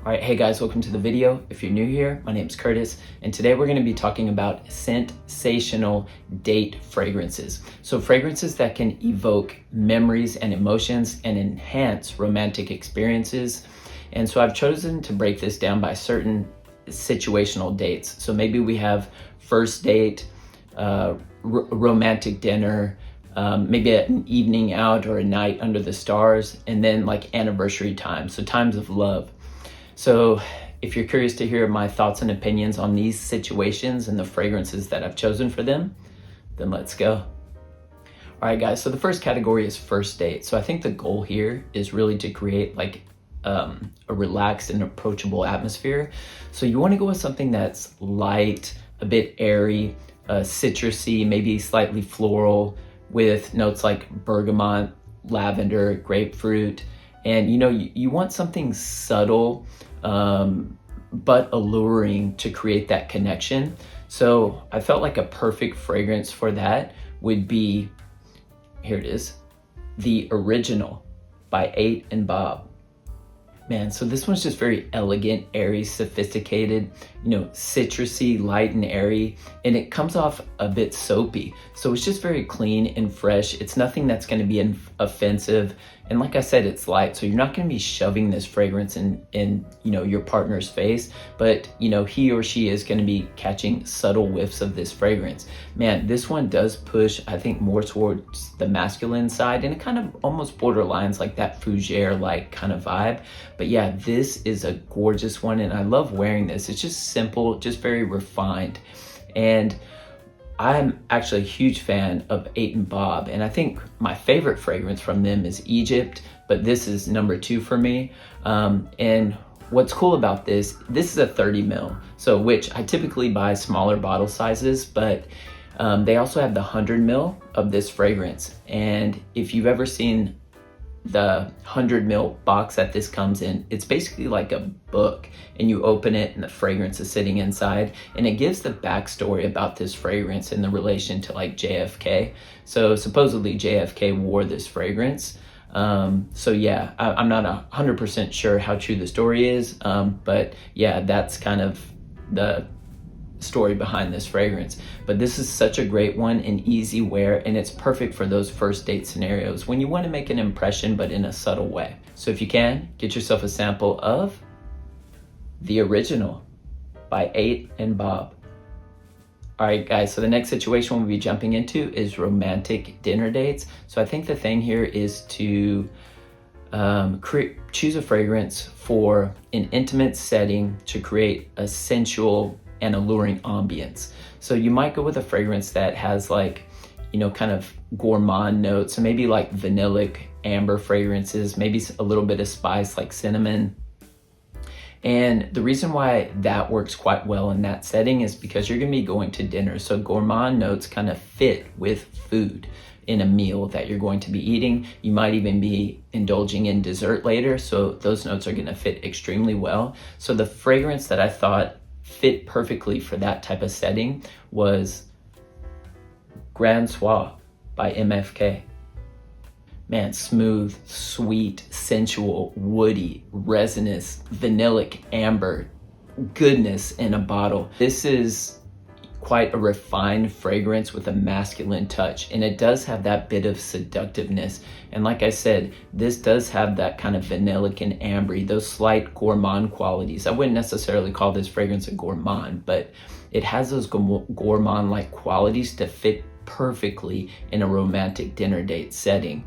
All right, hey guys, welcome to the video. If you're new here, my name's Curtis, and today we're gonna be talking about sensational date fragrances. So fragrances that can evoke memories and emotions and enhance romantic experiences. And so I've chosen to break this down by certain situational dates. So maybe we have first date, romantic dinner, maybe an evening out or a night under the stars, and then like anniversary time, so times of love. So if you're curious to hear my thoughts and opinions on these situations and the fragrances that I've chosen for them, then let's go. All right, guys, so the first category is first date. So I think the goal here is really to create like a relaxed and approachable atmosphere. So you want to go with something that's light, a bit airy, citrusy, maybe slightly floral, with notes like bergamot, lavender, grapefruit. And you want something subtle, but alluring to create that connection. So I felt like a perfect fragrance for that would be, here it is, the Original by Eight&Bob. Man, so this one's just very elegant, airy, sophisticated, citrusy, light and airy, and it comes off a bit soapy. So it's just very clean and fresh. It's nothing that's going to be offensive. And like I said, it's light, so you're not going to be shoving this fragrance in your partner's face, but he or she is going to be catching subtle whiffs of this fragrance. Man, this one does push, I think, more towards the masculine side, and it kind of almost borderlines like that fougere like kind of vibe. But yeah, this is a gorgeous one, and I love wearing this. It's just simple, just very refined. And I'm actually a huge fan of Eight&Bob, and I think my favorite fragrance from them is Egypt, but this is number 2 for me. And what's cool about this is a 30 ml, so which I typically buy smaller bottle sizes, but they also have the 100 ml of this fragrance. And if you've ever seen the 100 ml box that this comes in, it's basically like a book, and you open it and the fragrance is sitting inside, and it gives the backstory about this fragrance in the relation to like JFK. So supposedly JFK wore this fragrance. So yeah, I'm not 100% sure how true the story is, but yeah, that's kind of the story behind this fragrance. But this is such a great one, and easy wear, and it's perfect for those first date scenarios when you want to make an impression but in a subtle way. So if you can, get yourself a sample of the Original by Eight&Bob. All right, guys, so the next situation we'll be jumping into is romantic dinner dates. So I think the thing here is to choose a fragrance for an intimate setting to create a sensual and alluring ambience. So you might go with a fragrance that has like, kind of gourmand notes, so maybe like vanillic amber fragrances, maybe a little bit of spice like cinnamon. And the reason why that works quite well in that setting is because you're gonna be going to dinner. So gourmand notes kind of fit with food in a meal that you're going to be eating. You might even be indulging in dessert later, so those notes are gonna fit extremely well. So the fragrance that I thought fit perfectly for that type of setting was Grand Soir by MFK. Man, smooth, sweet, sensual, woody, resinous, vanillic, amber, goodness in a bottle. This is quite a refined fragrance with a masculine touch, and it does have that bit of seductiveness. And like I said, this does have that kind of vanillic and ambery, those slight gourmand qualities. I wouldn't necessarily call this fragrance a gourmand, but it has those gourmand-like qualities to fit perfectly in a romantic dinner date setting.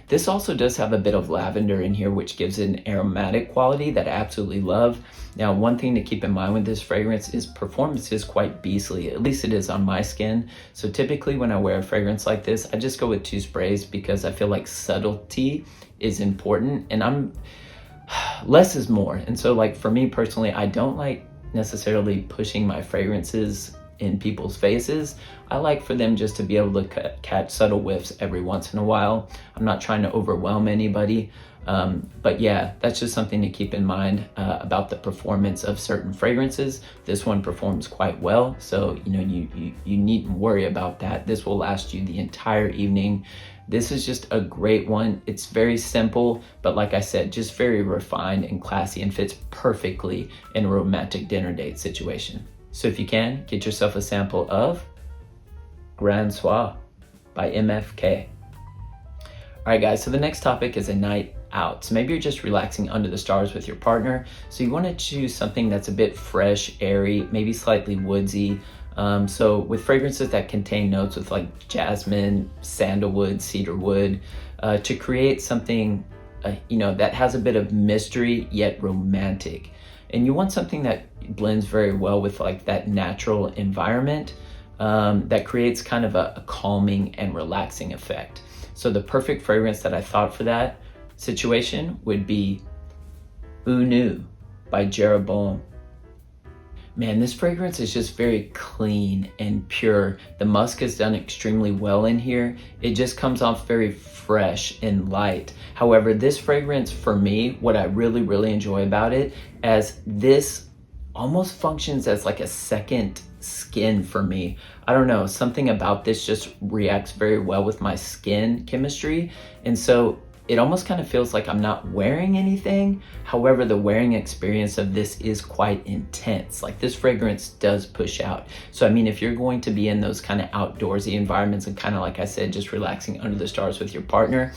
This also does have a bit of lavender in here, which gives it an aromatic quality that I absolutely love. Now, one thing to keep in mind with this fragrance is performance is quite beastly, at least it is on my skin. So typically when I wear a fragrance like this, I just go with 2 sprays because I feel like subtlety is important, and less is more. And so like for me personally, I don't like necessarily pushing my fragrances in people's faces. I like for them just to be able to catch subtle whiffs every once in a while. I'm not trying to overwhelm anybody, but yeah, that's just something to keep in mind about the performance of certain fragrances. This one performs quite well, so you needn't worry about that. This will last you the entire evening, This is just a great one. It's very simple, but like I said, just very refined and classy, and fits perfectly in a romantic dinner date situation. So if you can, get yourself a sample of Grand Soir by MFK. All right, guys, so the next topic is a night out. So maybe you're just relaxing under the stars with your partner. So you want to choose something that's a bit fresh, airy, maybe slightly woodsy. So with fragrances that contain notes with like jasmine, sandalwood, cedarwood, to create something, that has a bit of mystery yet romantic. And you want something that blends very well with like that natural environment, that creates kind of a calming and relaxing effect. So the perfect fragrance that I thought for that situation would be Unue by Jeroboam. Man, this fragrance is just very clean and pure. The musk is done extremely well in here. It just comes off very fresh and light. However, this fragrance for me, what I really, really enjoy about it, as this almost functions as like a second skin for me. I don't know, something about this just reacts very well with my skin chemistry. And so it almost kind of feels like I'm not wearing anything. However, the wearing experience of this is quite intense. Like this fragrance does push out. So I mean, if you're going to be in those kind of outdoorsy environments and kind of like I said, just relaxing under the stars with your partner,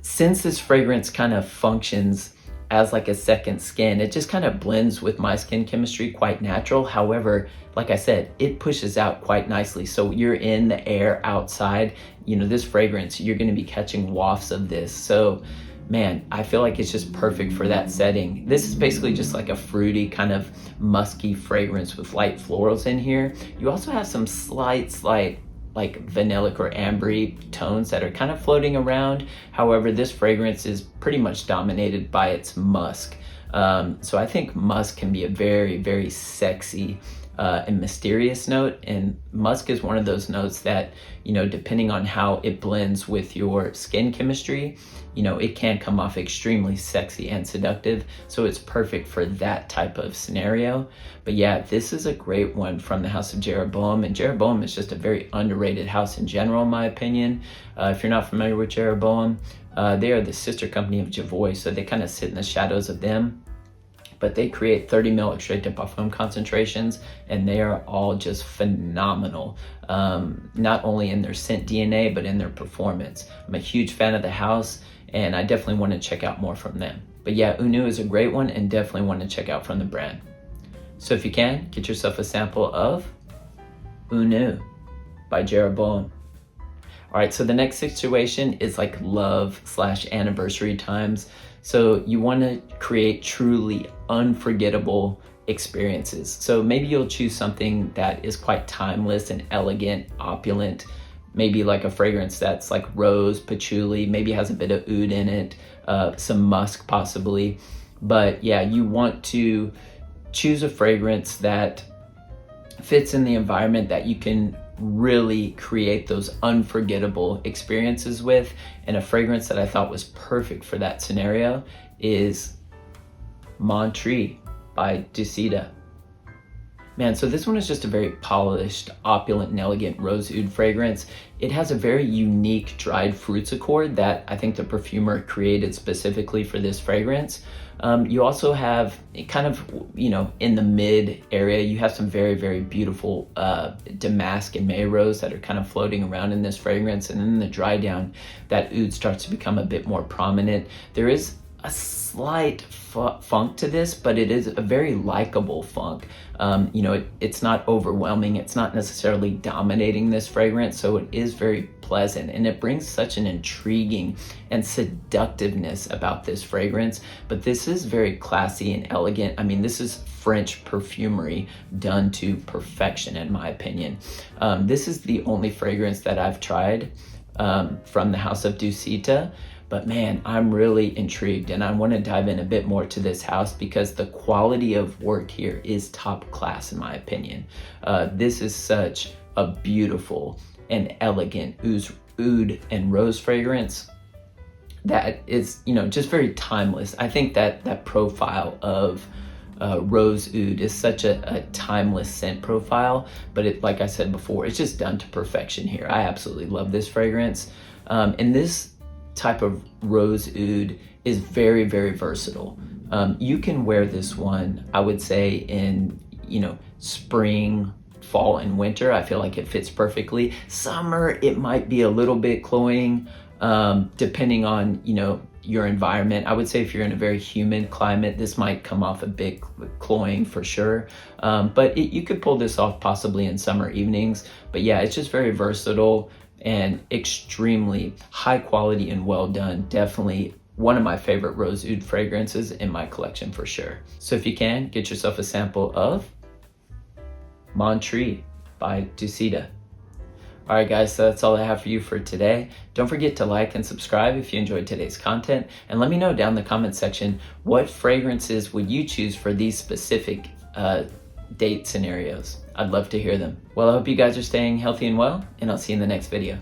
since this fragrance kind of functions as like a second skin, it just kind of blends with my skin chemistry quite natural. However, like I said, it pushes out quite nicely. So you're in the air outside, this fragrance, you're going to be catching wafts of this. So man, I feel like it's just perfect for that setting. This is basically just like a fruity kind of musky fragrance with light florals in here. You also have some slight like vanillic or ambery tones that are kind of floating around. However, this fragrance is pretty much dominated by its musk. So I think musk can be a very, very sexy and mysterious note. And musk is one of those notes that, depending on how it blends with your skin chemistry, it can come off extremely sexy and seductive. So it's perfect for that type of scenario. But yeah, this is a great one from the house of Jeroboam. And Jeroboam is just a very underrated house in general, in my opinion. If you're not familiar with Jeroboam, they are the sister company of Javoy. So they kind of sit in the shadows of them. But they create 30 ml extrait de parfum concentrations, and they are all just phenomenal. Not only in their scent DNA, but in their performance. I'm a huge fan of the house, and I definitely want to check out more from them. But yeah, Unue is a great one, and definitely want to check out from the brand. So if you can, get yourself a sample of Unue by Jeroboam. All right, so the next situation is like love/anniversary times. So you want to create truly unforgettable experiences. So maybe you'll choose something that is quite timeless and elegant, opulent. Maybe like a fragrance that's like rose, patchouli, maybe has a bit of oud in it, some musk possibly. But yeah, you want to choose a fragrance that fits in the environment that you can really create those unforgettable experiences with. And a fragrance that I thought was perfect for that scenario is Montri by Dusita. Man, so this one is just a very polished, opulent, and elegant rose oud fragrance. It has a very unique dried fruits accord that I think the perfumer created specifically for this fragrance. You also have kind of, in the mid area, you have some very, very beautiful damask and May rose that are kind of floating around in this fragrance. And then in the dry down, that oud starts to become a bit more prominent. There is a slight funk to this, but it is a very likable funk. It's not overwhelming. It's not necessarily dominating this fragrance, so it is very pleasant, and it brings such an intriguing and seductiveness about this fragrance. But this is very classy and elegant. I mean, this is French perfumery done to perfection, in my opinion. This is the only fragrance that I've tried from the house of Dusita. But man, I'm really intrigued, and I want to dive in a bit more to this house because the quality of work here is top class, in my opinion. This is such a beautiful and elegant oud and rose fragrance that is, just very timeless. I think that profile of Rose Oud is such a timeless scent profile, but like I said before, it's just done to perfection here. I absolutely love this fragrance. And this type of Rose Oud is very, very versatile. You can wear this one, I would say, in, spring, fall, and winter. I feel like it fits perfectly. Summer, it might be a little bit cloying, depending on, your environment. I would say if you're in a very humid climate, this might come off a bit cloying for sure. But you could pull this off possibly in summer evenings. But yeah, it's just very versatile and extremely high quality and well done. Definitely one of my favorite Rose Oud fragrances in my collection for sure. So if you can, get yourself a sample of Montri by Dusita. All right, guys, so that's all I have for you for today. Don't forget to like and subscribe if you enjoyed today's content, and let me know down in the comment section what fragrances would you choose for these specific date scenarios. I'd love to hear them. Well, I hope you guys are staying healthy and well, and I'll see you in the next video.